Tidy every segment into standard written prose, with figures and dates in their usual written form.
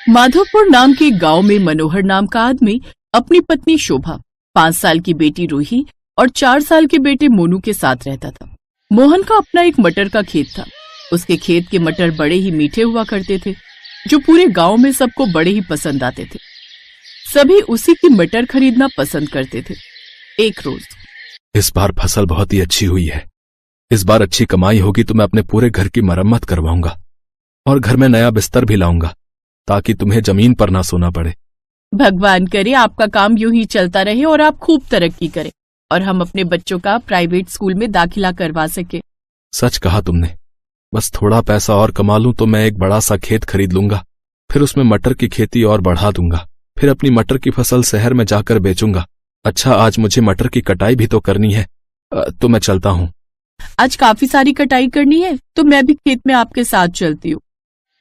माधोपुर नाम के गांव में मनोहर नाम का आदमी अपनी पत्नी शोभा, 5 साल की बेटी रूही और 4 साल के बेटे मोनू के साथ रहता था। मोहन का अपना एक मटर का खेत था। उसके खेत के मटर बड़े ही मीठे हुआ करते थे, जो पूरे गांव में सबको बड़े ही पसंद आते थे। सभी उसी की मटर खरीदना पसंद करते थे। एक रोज, इस बार फसल बहुत ही अच्छी हुई है। इस बार अच्छी कमाई होगी तो मैं अपने पूरे घर की मरम्मत करवाऊंगा और घर में नया बिस्तर भी लाऊंगा, ताकि तुम्हें जमीन पर ना सोना पड़े। भगवान करे आपका काम यूं ही चलता रहे और आप खूब तरक्की करें और हम अपने बच्चों का प्राइवेट स्कूल में दाखिला करवा सके। सच कहा तुमने। बस थोड़ा पैसा और कमा लूं तो मैं एक बड़ा सा खेत खरीद लूंगा, फिर उसमें मटर की खेती और बढ़ा दूंगा, फिर अपनी मटर की फसल शहर में जाकर बेचूंगा। अच्छा, आज मुझे मटर की कटाई भी तो करनी है, तो मैं चलता हूँ। आज काफी सारी कटाई करनी है तो मैं भी खेत में आपके साथ चलती हूँ।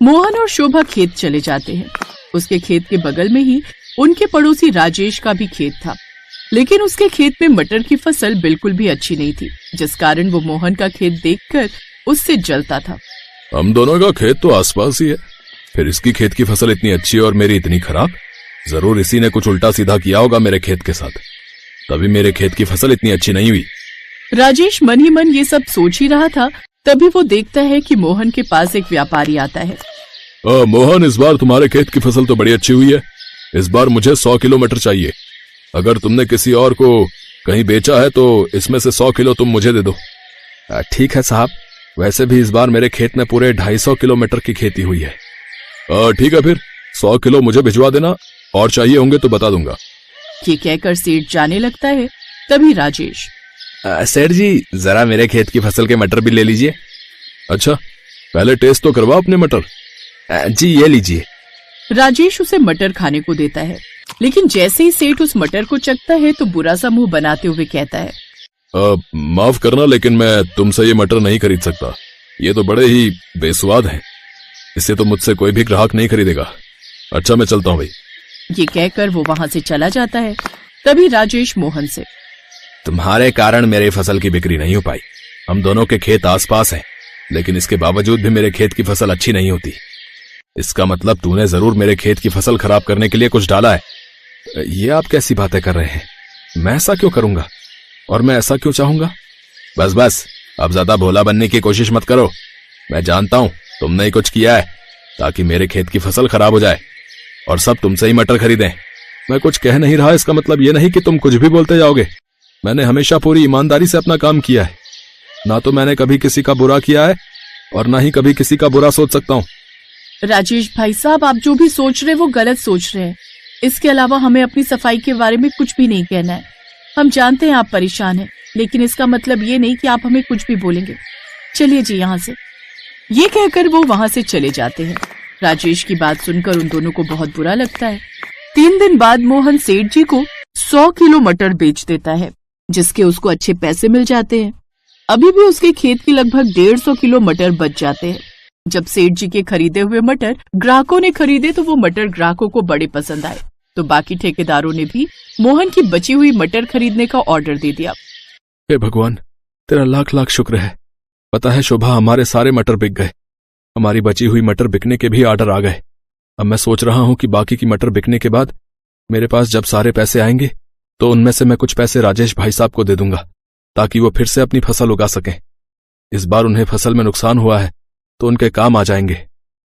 मोहन और शोभा खेत चले जाते हैं। उसके खेत के बगल में ही उनके पड़ोसी राजेश का भी खेत था, लेकिन उसके खेत में मटर की फसल बिल्कुल भी अच्छी नहीं थी, जिस कारण वो मोहन का खेत देखकर उससे जलता था। हम दोनों का खेत तो आसपास ही है, फिर इसकी खेत की फसल इतनी अच्छी और मेरी इतनी खराब। जरूर इसी ने कुछ उल्टा सीधा किया होगा मेरे खेत के साथ, तभी मेरे खेत की फसल इतनी अच्छी नहीं हुई। राजेश मन ही मन ये सब सोच ही रहा था, तभी वो देखता है कि मोहन के पास एक व्यापारी आता है। मोहन, इस बार तुम्हारे खेत की फसल तो बड़ी अच्छी हुई है। इस बार मुझे 100 किलो मटर चाहिए। अगर तुमने किसी और को कहीं बेचा है तो इसमें से 100 किलो तुम मुझे दे दो। ठीक है साहब, वैसे भी इस बार मेरे खेत में पूरे 250 किलो मटर की खेती हुई है। ठीक है, फिर 100 किलो मुझे भिजवा देना, और चाहिए होंगे तो बता दूंगा। ये कहकर सेठ जाने लगता है। तभी राजेश, सेठ जी, जरा मेरे खेत की फसल के मटर भी ले लीजिए। अच्छा, पहले टेस्ट तो करवा अपने मटर। जी, ये लीजिए। राजेश उसे मटर खाने को देता है, लेकिन जैसे ही सेठ उस मटर को चखता है तो बुरा सा मुंह बनाते हुए कहता है, माफ करना, लेकिन मैं तुमसे ये मटर नहीं खरीद सकता। ये तो बड़े ही बेस्वाद हैं। इससे तो मुझसे कोई भी ग्राहक नहीं खरीदेगा। अच्छा, मैं चलता हूँ भाई। ये कहकर वो वहाँ से चला जाता है। तभी राजेश मोहन से, तुम्हारे कारण मेरी फसल की बिक्री नहीं हो पाई। हम दोनों के खेत आसपास हैं, लेकिन इसके बावजूद भी मेरे खेत की फसल अच्छी नहीं होती। इसका मतलब तूने जरूर मेरे खेत की फसल खराब करने के लिए कुछ डाला है। ये आप कैसी बातें कर रहे हैं? मैं ऐसा क्यों करूंगा और मैं ऐसा क्यों चाहूंगा? बस बस, अब ज्यादा भोला बनने की कोशिश मत करो। मैं जानता हूं तुमने ही कुछ किया है ताकि मेरे खेत की फसल खराब हो जाए और सब तुमसे ही मटर खरीदें। मैं कुछ कह नहीं रहा, इसका मतलब ये नहीं कि तुम कुछ भी बोलते जाओगे। मैंने हमेशा पूरी ईमानदारी से अपना काम किया है। ना तो मैंने कभी किसी का बुरा किया है और ना ही कभी किसी का बुरा सोच सकता हूँ। राजेश भाई साहब, आप जो भी सोच रहे हैं वो गलत सोच रहे हैं। इसके अलावा हमें अपनी सफाई के बारे में कुछ भी नहीं कहना है। हम जानते हैं आप परेशान हैं, लेकिन इसका मतलब ये नहीं कि आप हमें कुछ भी बोलेंगे। चलिए जी यहाँ से। ये कहकर वो वहाँ से चले जाते हैं। राजेश की बात सुनकर उन दोनों को बहुत बुरा लगता है। 3 दिन बाद मोहन सेठ जी को 100 किलो मटर बेच देता है, जिसके उसको अच्छे पैसे मिल जाते हैं। अभी भी उसके खेत की लगभग 150 किलो मटर बच जाते हैं। जब सेठ जी के खरीदे हुए मटर ग्राहकों ने खरीदे तो वो मटर ग्राहकों को बड़े पसंद आए, तो बाकी ठेकेदारों ने भी मोहन की बची हुई मटर खरीदने का ऑर्डर दे दिया। हे भगवान, तेरा लाख लाख शुक्र है। पता है शोभा, हमारे सारे मटर बिक गए। हमारी बची हुई मटर बिकने के भी ऑर्डर आ गए। अब मैं सोच रहा हूं कि बाकी की मटर बिकने के बाद मेरे पास जब सारे पैसे आएंगे तो उनमें से मैं कुछ पैसे राजेश भाई साहब को दे दूंगा, ताकि वो फिर से अपनी फसल उगा सकें। इस बार उन्हें फसल में नुकसान हुआ है तो उनके काम आ जाएंगे।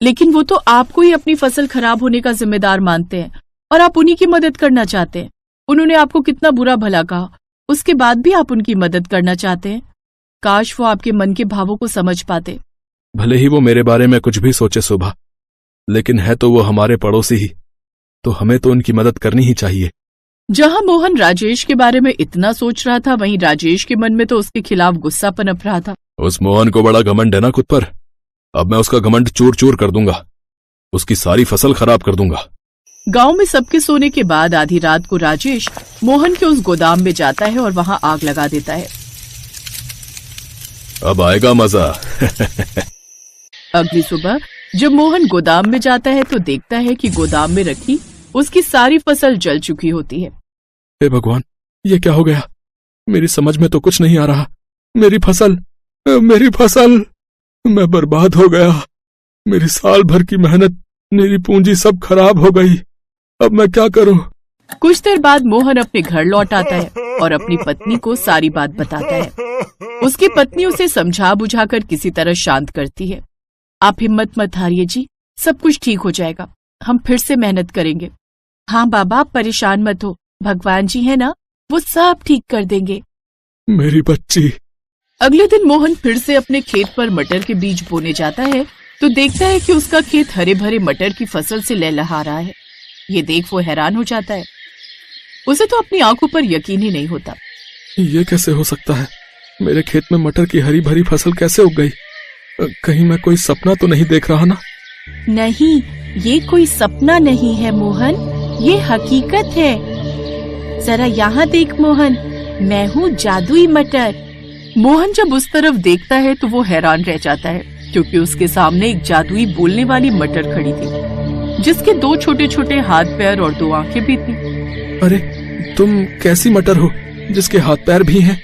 लेकिन वो तो आपको ही अपनी फसल खराब होने का जिम्मेदार मानते हैं और आप उन्हीं की मदद करना चाहते हैं। उन्होंने आपको कितना बुरा भला कहा, उसके बाद भी आप उनकी मदद करना चाहते हैं। काश वो आपके मन के भावों को समझ पाते। भले ही वो मेरे बारे में कुछ भी सोचे शोभा, लेकिन है तो वो हमारे पड़ोसी ही, तो हमें तो उनकी मदद करनी ही चाहिए। जहां मोहन राजेश के बारे में इतना सोच रहा था, वहीं राजेश के मन में तो उसके खिलाफ गुस्सा पनप रहा था। उस मोहन को बड़ा घमंड है ना खुद पर। अब मैं उसका घमंड चूर चूर कर दूंगा, उसकी सारी फसल खराब कर दूंगा। गांव में सबके सोने के बाद आधी रात को राजेश मोहन के उस गोदाम में जाता है और वहां आग लगा देता है। अब आएगा मजा। अगली सुबह जब मोहन गोदाम में जाता है तो देखता है कि गोदाम में रखी उसकी सारी फसल जल चुकी होती है। हे भगवान, ये क्या हो गया? मेरी समझ में तो कुछ नहीं आ रहा। मेरी फसल, मैं बर्बाद हो गया। मेरी साल भर की मेहनत मेरी पूंजी सब खराब हो गई। अब मैं क्या करूं? कुछ देर बाद मोहन अपने घर लौट आता है और अपनी पत्नी को सारी बात बताता है। उसकी पत्नी उसे समझा बुझाकर किसी तरह शांत करती है। आप हिम्मत मत हारिए जी, सब कुछ ठीक हो जाएगा। हम फिर से मेहनत करेंगे। हाँ बाबा, आप परेशान मत हो, भगवान जी है ना, वो सब ठीक कर देंगे। मेरी बच्ची। अगले दिन मोहन फिर से अपने खेत पर मटर के बीज बोने जाता है तो देखता है कि उसका खेत हरे भरे मटर की फसल से लहलहा रहा है। ये देख वो हैरान हो जाता है। उसे तो अपनी आंखों पर यकीन ही नहीं होता। ये कैसे हो सकता है? मेरे खेत में मटर की हरी भरी फसल कैसे उग गई? कहीं मैं कोई सपना तो नहीं देख रहा ना? नहीं, ये कोई सपना नहीं है मोहन, ये हकीकत है। जरा यहाँ देख मोहन, मैं हूँ जादुई मटर। मोहन जब उस तरफ देखता है तो वो हैरान रह जाता है, क्योंकि उसके सामने एक जादुई बोलने वाली मटर खड़ी थी, जिसके 2 छोटे छोटे हाथ पैर और 2 आंखें भी थी। अरे तुम कैसी मटर हो जिसके हाथ पैर भी हैं?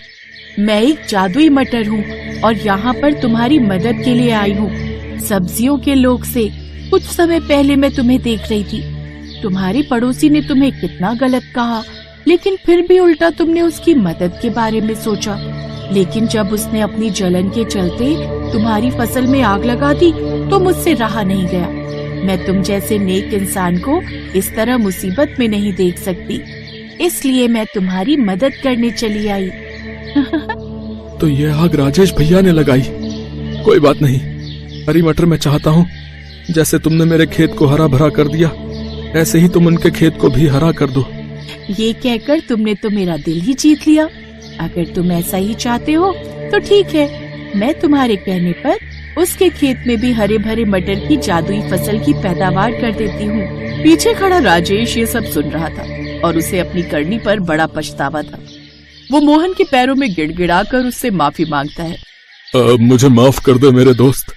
मैं एक जादुई मटर हूँ और यहाँ पर तुम्हारी मदद के लिए आई हूँ। सब्जियों के लोग से कुछ समय पहले मैं तुम्हें देख रही थी। तुम्हारी पड़ोसी ने तुम्हें कितना गलत कहा, लेकिन फिर भी उल्टा तुमने उसकी मदद के बारे में सोचा। लेकिन जब उसने अपनी जलन के चलते तुम्हारी फसल में आग लगा दी तो मुझसे रहा नहीं गया। मैं तुम जैसे नेक इंसान को इस तरह मुसीबत में नहीं देख सकती, इसलिए मैं तुम्हारी मदद करने चली आई। तो ये आग राजेश भैया ने लगाई। कोई बात नहीं, हरी मटर मैं चाहता हूँ जैसे तुमने मेरे खेत को हरा भरा कर दिया, ऐसे ही तुम उनके खेत को भी हरा कर दो। ये कहकर तुमने तो मेरा दिल ही जीत लिया। अगर तुम ऐसा ही चाहते हो तो ठीक है, मैं तुम्हारे कहने पर उसके खेत में भी हरे भरे मटर की जादुई फसल की पैदावार कर देती हूँ। पीछे खड़ा राजेश ये सब सुन रहा था और उसे अपनी करनी पर बड़ा पछतावा था। वो मोहन के पैरों में गिड़गिड़ाकर उससे माफी मांगता है। मुझे माफ कर दे मेरे दोस्त,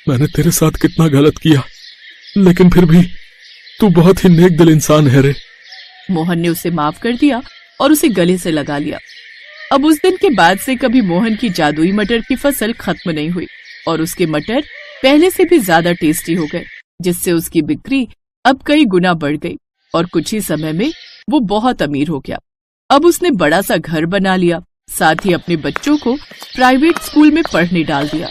मैंने तेरे साथ कितना गलत किया, लेकिन फिर भी तू बहुत ही नेक दिल इंसान है रे। मोहन ने उसे माफ कर दिया और उसे गले से लगा लिया। अब उस दिन के बाद से कभी मोहन की जादुई मटर की फसल खत्म नहीं हुई और उसके मटर पहले से भी ज्यादा टेस्टी हो गए, जिससे उसकी बिक्री अब कई गुना बढ़ गई और कुछ ही समय में वो बहुत अमीर हो गया। अब उसने बड़ा सा घर बना लिया, साथ ही अपने बच्चों को प्राइवेट स्कूल में पढ़ने डाल दिया।